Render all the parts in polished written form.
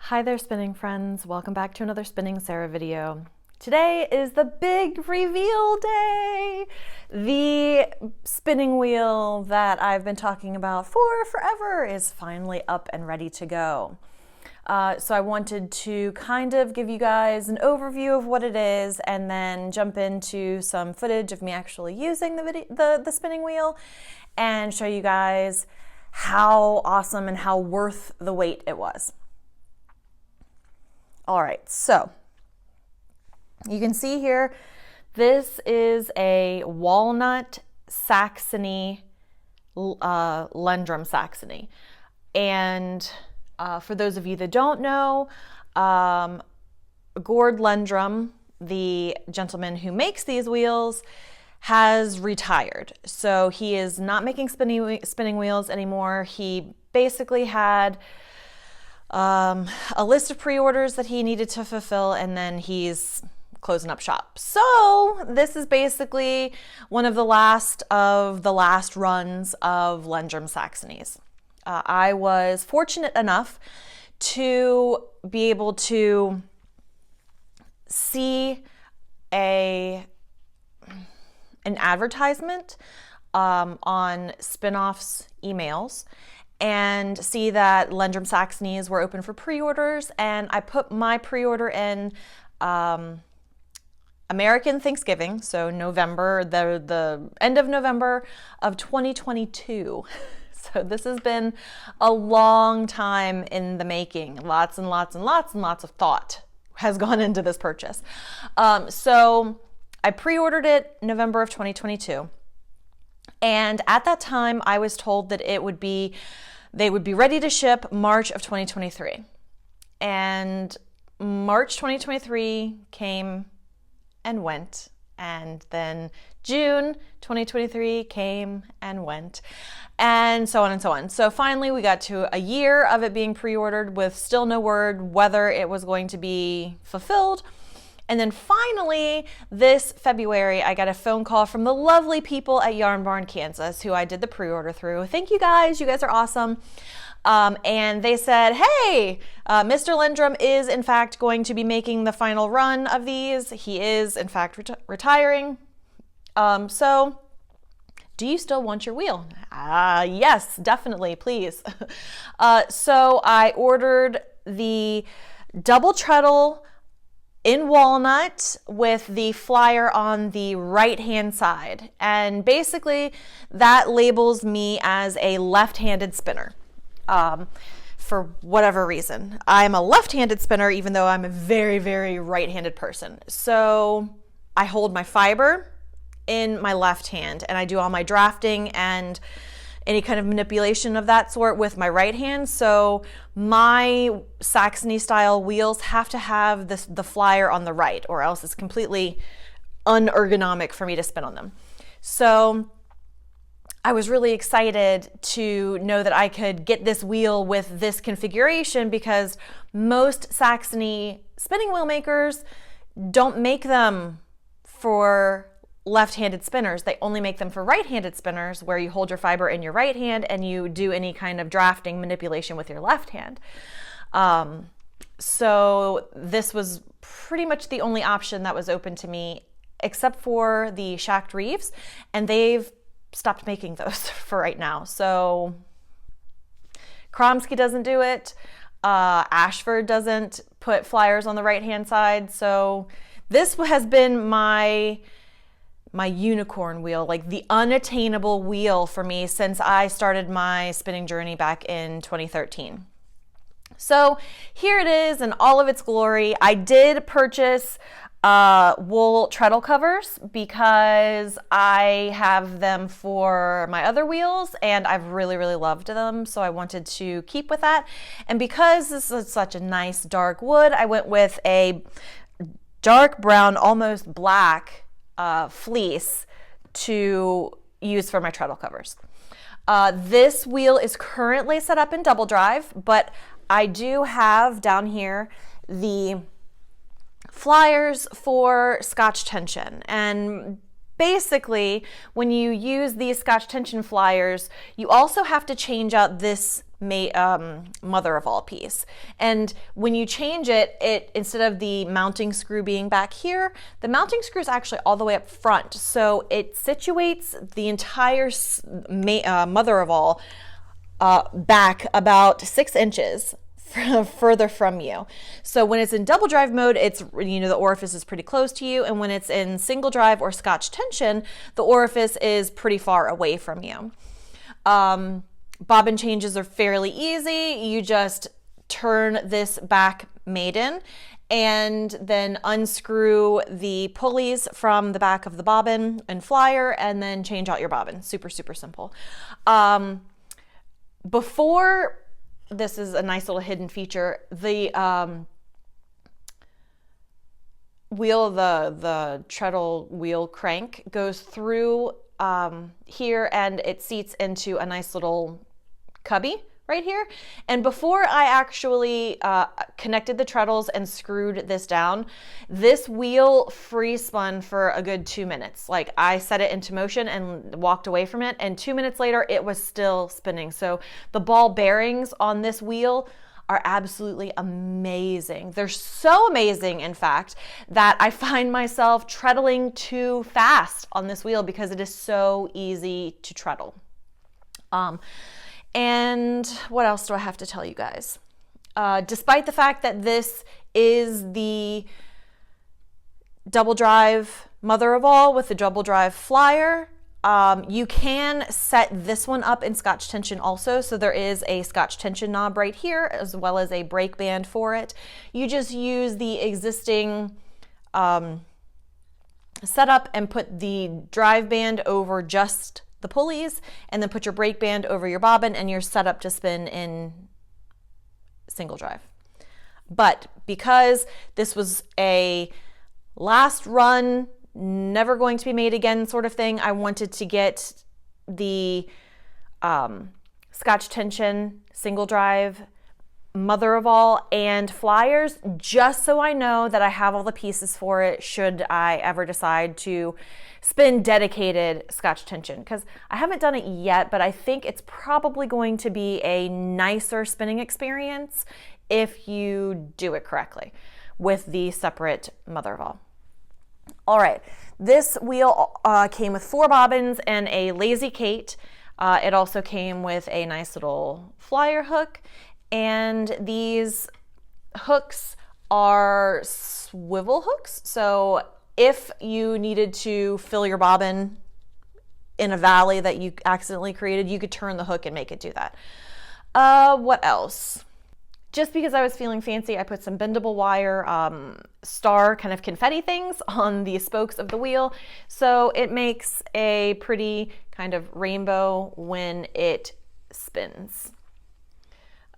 Hi there, spinning friends. Welcome back to another Spinning Sara video. Today is the big reveal day. The spinning wheel that I've been talking about for forever is finally up and ready to go. So I wanted to kind of give you guys an overview of what it is and then jump into some footage of me actually using the spinning wheel and show you guys how awesome and how worth the wait it was. All right, so you can see here, this is a walnut Saxony, Lendrum Saxony. And for those of you that don't know, Gord Lendrum, the gentleman who makes these wheels, has retired. So he is not making spinning wheels anymore. He basically had a list of pre-orders that he needed to fulfill, and then he's closing up shop. So this is basically one of the last runs of Lendrum Saxonies. I was fortunate enough to be able to see an advertisement on Spinoff's emails and see that Lendrum Saxonies were open for pre-orders, and I put my pre-order in American Thanksgiving, so November, the end of November of 2022. So this has been a long time in the making. Lots and lots and lots and lots of thought has gone into this purchase. So I pre-ordered it November of 2022. And at that time, I was told that they would be ready to ship March of 2023. And March 2023 came and went. And then June 2023 came and went, and so on and so on. So finally, we got to a year of it being pre-ordered with still no word whether it was going to be fulfilled. And then finally, this February, I got a phone call from the lovely people at Yarn Barn, Kansas, who I did the pre-order through. Thank you guys. You guys are awesome. And they said, hey, Mr. Lendrum is in fact going to be making the final run of these. He is in fact retiring. So do you still want your wheel? Yes, definitely, please. So I ordered the double treadle in walnut with the flyer on the right-hand side. And basically that labels me as a left-handed spinner. For whatever reason. I'm a left-handed spinner, even though I'm a very, very right-handed person. So I hold my fiber in my left hand, and I do all my drafting and any kind of manipulation of that sort with my right hand. So my Saxony style wheels have to have the flyer on the right, or else it's completely unergonomic for me to spin on them. So I was really excited to know that I could get this wheel with this configuration, because most Saxony spinning wheel makers don't make them for left-handed spinners. They only make them for right-handed spinners, where you hold your fiber in your right hand and you do any kind of drafting manipulation with your left hand. So this was pretty much the only option that was open to me, except for the shacked reeves, and they've stopped making those for right now. So Kromsky doesn't do it. Ashford doesn't put flyers on the right-hand side. So this has been my unicorn wheel, like the unattainable wheel for me since I started my spinning journey back in 2013. So here it is in all of its glory. I did purchase wool treadle covers because I have them for my other wheels and I've really, really loved them. So I wanted to keep with that. And because this is such a nice dark wood, I went with a dark brown, almost black fleece to use for my treadle covers. This wheel is currently set up in double drive, but I do have down here the flyers for Scotch tension, and basically, when you use these Scotch tension flyers, you also have to change out this mother of all piece. And when you change it, instead of the mounting screw being back here, the mounting screw is actually all the way up front. So it situates the entire mother of all back about 6 inches further from you. So when it's in double drive mode, it's, the orifice is pretty close to you, and when it's in single drive or Scotch tension, the orifice is pretty far away from you. Bobbin changes are fairly easy. You just turn this back maiden and then unscrew the pulleys from the back of the bobbin and flyer, and then change out your bobbin. Super, super simple. Before, this is a nice little hidden feature, the wheel, the treadle wheel crank goes through here, and it seats into a nice little cubby right here. And before I actually connected the treadles and screwed this down, this wheel free spun for a good 2 minutes. Like, I set it into motion and walked away from it, and 2 minutes later it was still spinning. So the ball bearings on this wheel are absolutely amazing. They're so amazing, in fact, that I find myself treadling too fast on this wheel because it is so easy to treadle. And what else do I have to tell you guys? Despite the fact that this is the double drive mother of all with the double drive flyer, you can set this one up in Scotch tension also. So there is a Scotch tension knob right here, as well as a brake band for it. You just use the existing setup and put the drive band over just the pulleys, and then put your brake band over your bobbin, and you're set up to spin in single drive. But because this was a last run, never going to be made again sort of thing, I wanted to get the Scotch tension single drive mother of all and flyers, just so I know that I have all the pieces for it should I ever decide to spin dedicated Scotch tension, because I haven't done it yet, but I think it's probably going to be a nicer spinning experience if you do it correctly with the separate mother of all. All right, this wheel came with 4 bobbins and a lazy Kate. It also came with a nice little flyer hook, and these hooks are swivel hooks. So if you needed to fill your bobbin in a valley that you accidentally created, you could turn the hook and make it do that. What else? Just because I was feeling fancy, I put some bendable wire star kind of confetti things on the spokes of the wheel, so it makes a pretty kind of rainbow when it spins.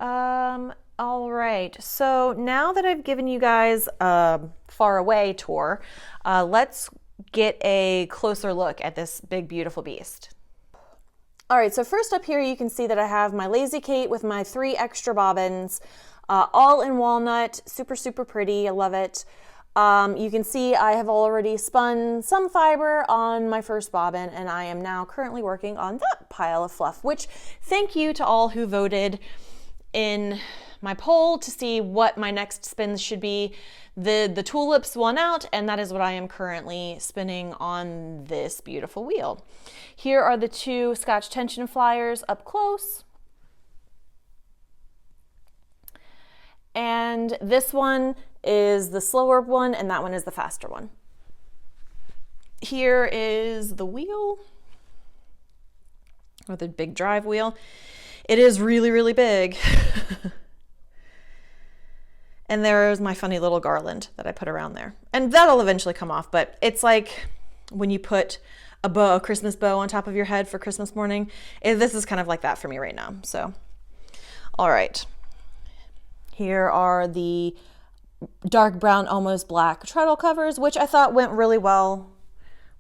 All right, so now that I've given you guys a far away tour, let's get a closer look at this big, beautiful beast. All right, so first up here, you can see that I have my Lazy Kate with my 3 extra bobbins, all in walnut, super, super pretty. I love it. You can see I have already spun some fiber on my first bobbin, and I am now currently working on that pile of fluff, which thank you to all who voted in my poll to see what my next spins should be. The tulips won out, and that is what I am currently spinning on this beautiful wheel. Here are the 2 Scotch tension flyers up close. And this one is the slower one, and that one is the faster one. Here is the wheel, or the big drive wheel. It is really, really big. And there's my funny little garland that I put around there. And that'll eventually come off, but it's like when you put a Christmas bow on top of your head for Christmas morning. This is kind of like that for me right now. So, all right. Here are the dark brown, almost black treadle covers, which I thought went really well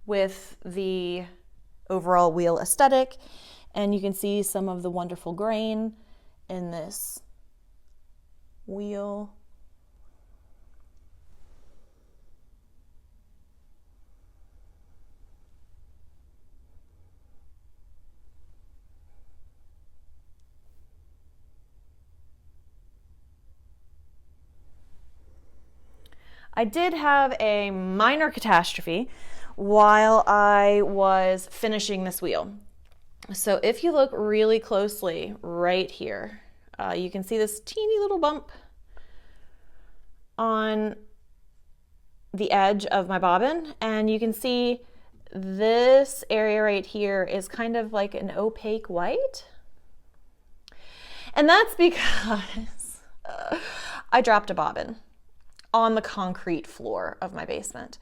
with the overall wheel aesthetic. And you can see some of the wonderful grain in this wheel. I did have a minor catastrophe while I was finishing this wheel. So if you look really closely right here, you can see this teeny little bump on the edge of my bobbin, and you can see this area right here is kind of like an opaque white. And that's because I dropped a bobbin on the concrete floor of my basement,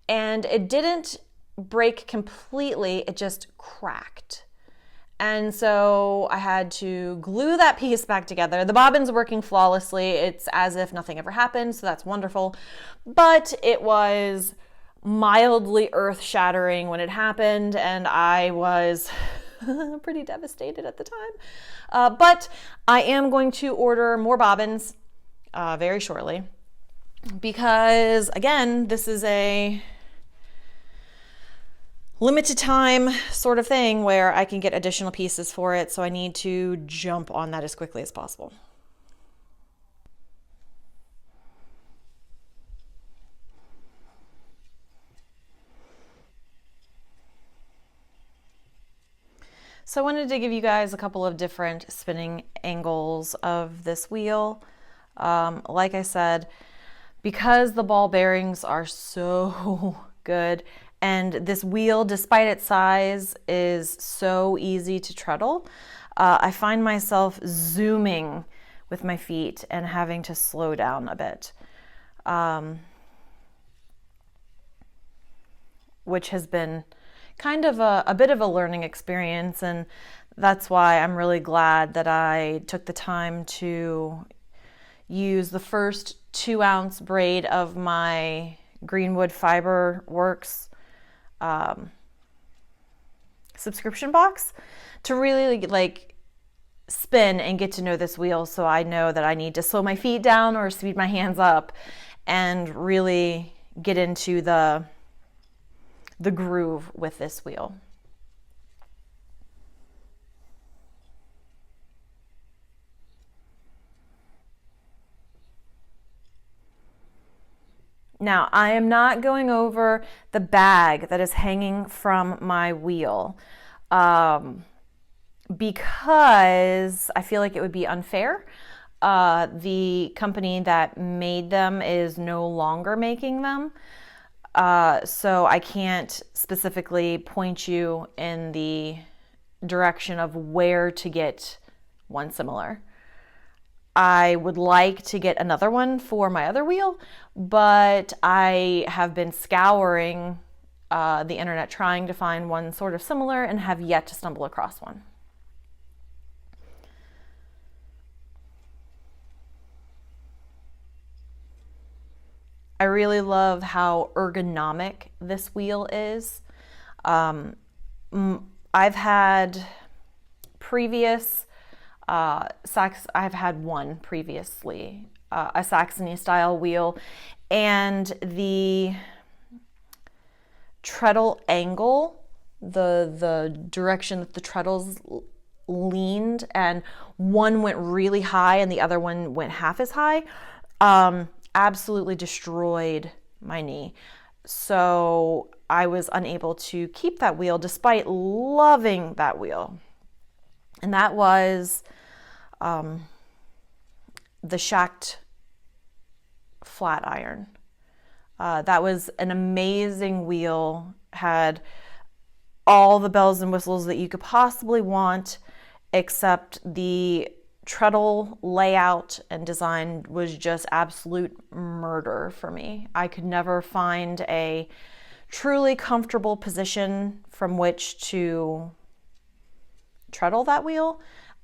and it didn't break completely, it just cracked. And so I had to glue that piece back together. The bobbin's working flawlessly. It's as if nothing ever happened, so that's wonderful. But it was mildly earth-shattering when it happened, and I was pretty devastated at the time. But I am going to order more bobbins very shortly because, again, this is a limited time sort of thing where I can get additional pieces for it, so I need to jump on that as quickly as possible. So I wanted to give you guys a couple of different spinning angles of this wheel. Like I said, because the ball bearings are so good, and this wheel, despite its size, is so easy to treadle, I find myself zooming with my feet and having to slow down a bit, which has been kind of a bit of a learning experience, and that's why I'm really glad that I took the time to use the first 2-ounce braid of my Greenwood Fiber Works subscription box to really like spin and get to know this wheel, so I know that I need to slow my feet down or speed my hands up and really get into the groove with this wheel. Now, I am not going over the bag that is hanging from my wheel because I feel like it would be unfair. The company that made them is no longer making them, so I can't specifically point you in the direction of where to get one similar. I would like to get another one for my other wheel, but I have been scouring the internet trying to find one sort of similar and have yet to stumble across one. I really love how ergonomic this wheel is. I've had previous I've had one previously, a Saxony style wheel, and the treadle angle, the direction that the treadles leaned, and one went really high and the other one went half as high, absolutely destroyed my knee. So I was unable to keep that wheel despite loving that wheel. And that was the Shacked flat iron. That was an amazing wheel, had all the bells and whistles that you could possibly want, except the treadle layout and design was just absolute murder for me. I could never find a truly comfortable position from which to treadle that wheel,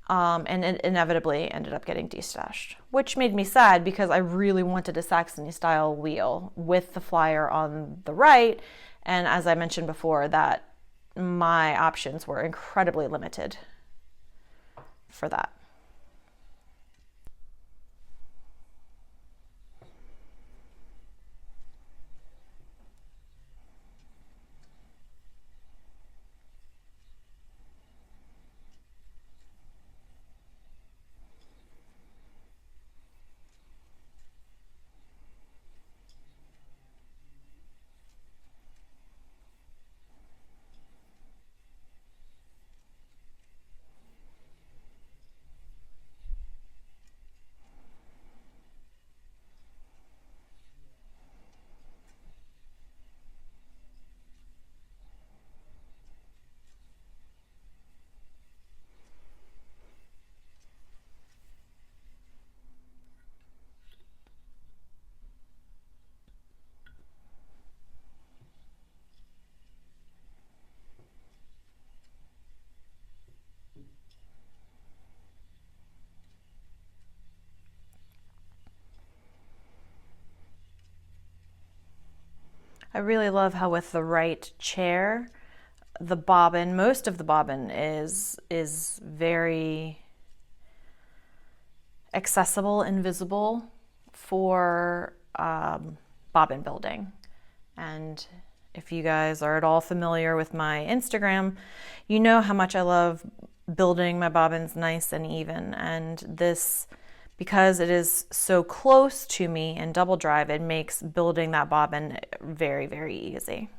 and it inevitably ended up getting destashed, which made me sad because I really wanted a Saxony style wheel with the flyer on the right, and as I mentioned before, that my options were incredibly limited for that. I really love how with the right chair, the bobbin, most of the bobbin is very accessible and visible for bobbin building. And if you guys are at all familiar with my Instagram, you know how much I love building my bobbins nice and even. And this, because it is so close to me in double drive, it makes building that bobbin very, very easy.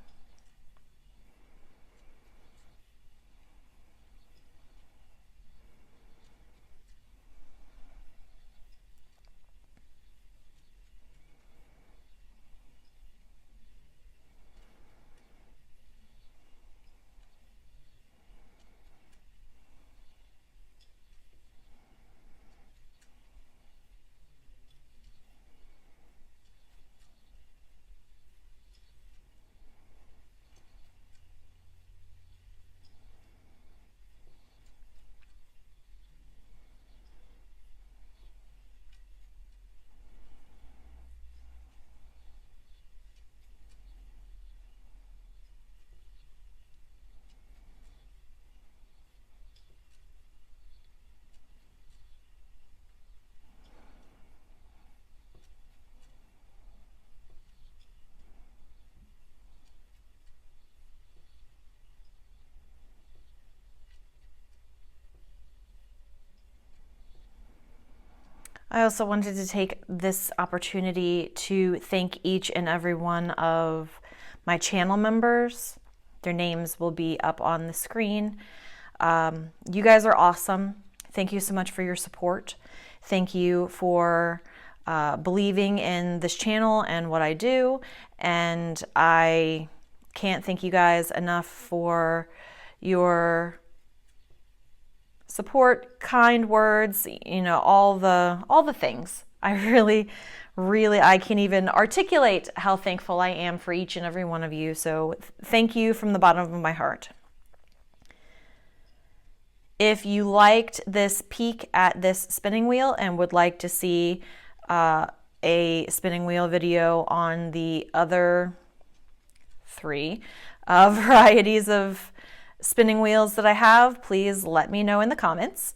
I also wanted to take this opportunity to thank each and every one of my channel members. Their names will be up on the screen. You guys are awesome. Thank you so much for your support. Thank you for believing in this channel and what I do. And I can't thank you guys enough for your support, kind words, you know, all the things. I really, I can't even articulate how thankful I am for each and every one of you. So thank you from the bottom of my heart. If you liked this peek at this spinning wheel and would like to see a spinning wheel video on the other 3 varieties of spinning wheels that I have, please let me know in the comments.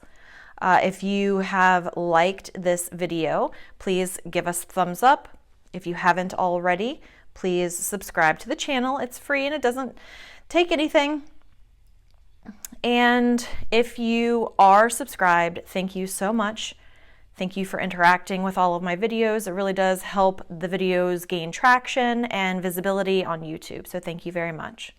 If you have liked this video, please give us a thumbs up. If you haven't already, please subscribe to the channel. It's free and it doesn't take anything. And if you are subscribed, thank you so much. Thank you for interacting with all of my videos. It really does help the videos gain traction and visibility on YouTube. So thank you very much.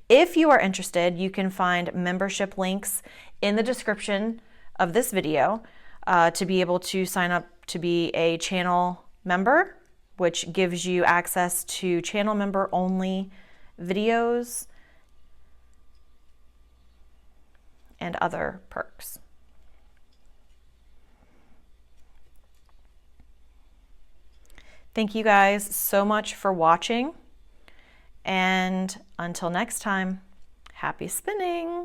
If you are interested, you can find membership links in the description of this video to be able to sign up to be a channel member, which gives you access to channel member only videos and other perks. Thank you guys so much for watching. And until next time, happy spinning!